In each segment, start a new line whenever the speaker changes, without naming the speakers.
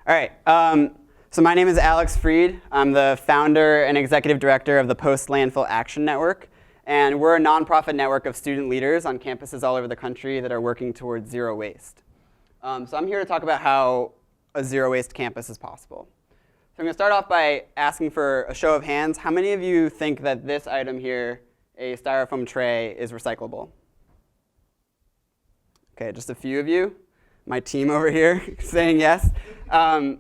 All right. So my name is Alex Freid. I'm the founder and executive director of the Post-Landfill Action Network. And we're a nonprofit network of student leaders on campuses all over the country that are working towards zero waste. So I'm here to talk about how a zero waste campus is possible. So I'm going to start off by asking for a show of hands. How many of you think that this item here, a styrofoam tray, is recyclable? Okay, just a few of you. My team over here saying yes. So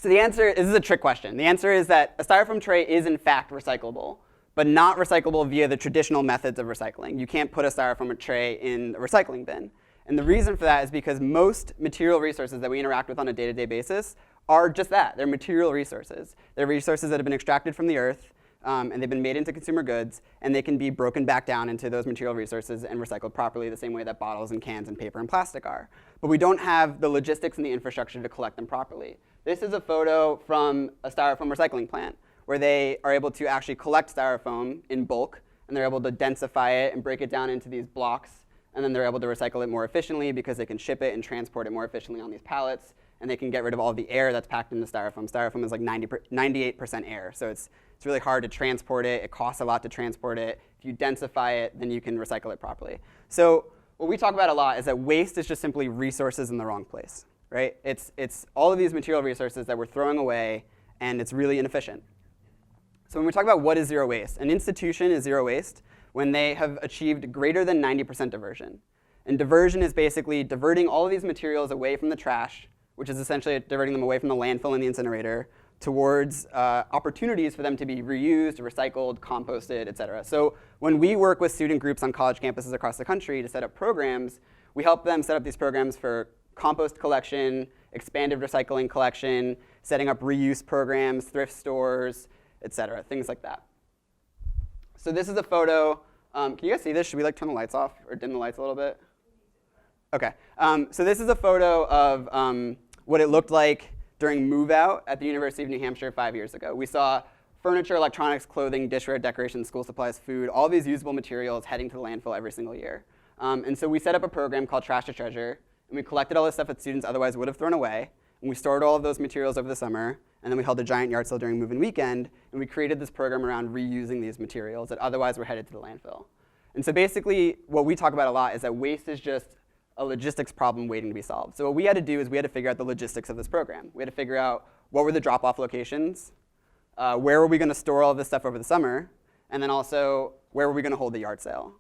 the answer, this is a trick question. The answer is that a styrofoam tray is in fact recyclable, but not recyclable via the traditional methods of recycling. You can't put a styrofoam tray in the recycling bin. And the reason for that is because most material resources that we interact with on a day-to-day basis are just that. They're material resources. They're resources that have been extracted from the earth, and they've been made into consumer goods, and they can be broken back down into those material resources and recycled properly the same way that bottles and cans and paper and plastic are. But we don't have the logistics and the infrastructure to collect them properly. This is a photo from a styrofoam recycling plant where they are able to actually collect styrofoam in bulk, and they're able to densify it and break it down into these blocks, and then they're able to recycle it more efficiently because they can ship it and transport it more efficiently on these pallets, and they can get rid of all of the air that's packed in the styrofoam. Styrofoam is like 98% air, so it's really hard to transport it. It costs a lot to transport it. If you densify it, then you can recycle it properly. So what we talk about a lot is that waste is just simply resources in the wrong place, right? It's all of these material resources that we're throwing away, and it's really inefficient. So when we talk about what is zero waste, an institution is zero waste when they have achieved greater than 90% diversion. And diversion is basically diverting all of these materials away from the trash, which is essentially diverting them away from the landfill and the incinerator, towards opportunities for them to be reused, recycled, composted, et cetera. So when we work with student groups on college campuses across the country to set up programs, we help them set up these programs for compost collection, expanded recycling collection, setting up reuse programs, thrift stores, et cetera, things like that. So this is a photo. Can you guys see this? Should we turn the lights off or dim the lights a little bit? OK. So this is a photo of what it looked like during move out at the University of New Hampshire 5 years ago. We saw furniture, electronics, clothing, dishware, decorations, school supplies, food, all these usable materials heading to the landfill every single year. And so we set up a program called Trash to Treasure, and we collected all this stuff that students otherwise would have thrown away, and we stored all of those materials over the summer, and then we held a giant yard sale during move-in weekend, and we created this program around reusing these materials that otherwise were headed to the landfill. And so basically, what we talk about a lot is that waste is just a logistics problem waiting to be solved. So what we had to do is we had to figure out the logistics of this program. We had to figure out what were the drop-off locations, where were we going to store all of this stuff over the summer, and then also where were we going to hold the yard sale.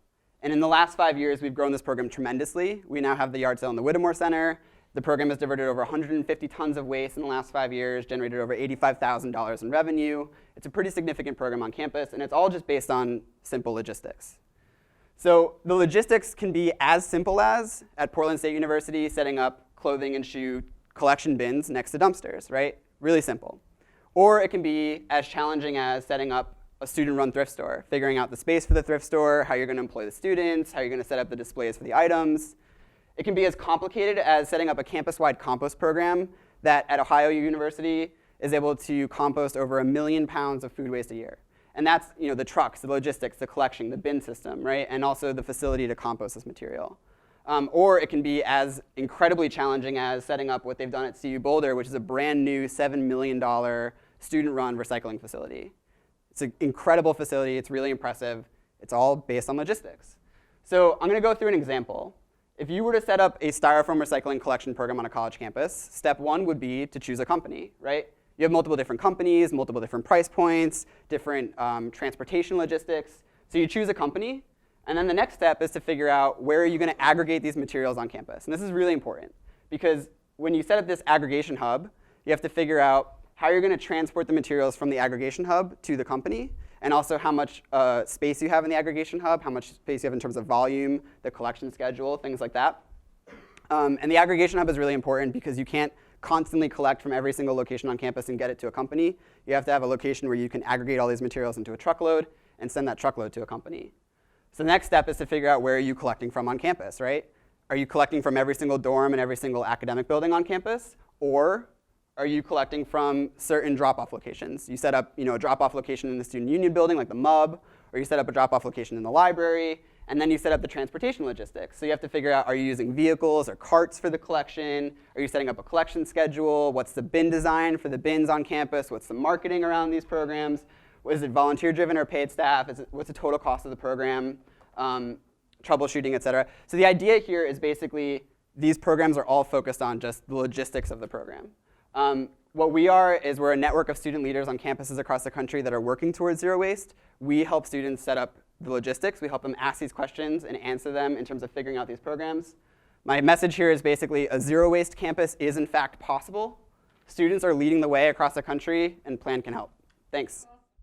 And in the last 5 years, we've grown this program tremendously. We now have the yard sale in the Whittemore Center. The program has diverted over 150 tons of waste in the last 5 years, generated over $85,000 in revenue. It's a pretty significant program on campus, and it's all just based on simple logistics. So the logistics can be as simple as, at Portland State University, setting up clothing and shoe collection bins next to dumpsters, right? Really simple. Or it can be as challenging as setting up a student-run thrift store, figuring out the space for the thrift store, how you're going to employ the students, how you're going to set up the displays for the items. It can be as complicated as setting up a campus-wide compost program that at Ohio University is able to compost over 1 million pounds of food waste a year. And that's the trucks, the logistics, the collection, the bin system, right? And also the facility to compost this material. Or it can be as incredibly challenging as setting up what they've done at CU Boulder, which is a brand new $7 million student-run recycling facility. It's an incredible facility. It's really impressive. It's all based on logistics. So I'm going to go through an example. If you were to set up a styrofoam recycling collection program on a college campus, step one would be to choose a company, right? You have multiple different companies, multiple different price points, different transportation logistics. So you choose a company, and then the next step is to figure out where are you going to aggregate these materials on campus. And this is really important, because when you set up this aggregation hub, you have to figure out how you're going to transport the materials from the aggregation hub to the company, and also how much space you have in the aggregation hub, how much space you have in terms of volume, the collection schedule, things like that. And the aggregation hub is really important because you can't constantly collect from every single location on campus and get it to a company. You have to have a location where you can aggregate all these materials into a truckload and send that truckload to a company. So the next step is to figure out where are you collecting from on campus, right? Are you collecting from every single dorm and every single academic building on campus? Or are you collecting from certain drop-off locations? You set up a drop-off location in the student union building, like the MUB, or you set up a drop-off location in the library, And then you set up the transportation logistics. So you have to figure out, are you using vehicles or carts for the collection? Are you setting up a collection schedule? What's the bin design for the bins on campus? What's the marketing around these programs? Is it volunteer-driven or paid staff? What's the total cost of the program? Troubleshooting, et cetera. So the idea here is basically these programs are all focused on just the logistics of the program. What we are is we're a network of student leaders on campuses across the country that are working towards zero waste. We help students set up the logistics. We help them ask these questions and answer them in terms of figuring out these programs. My message here is basically a zero waste campus is in fact possible. Students are leading the way across the country, and Plan can help. Thanks.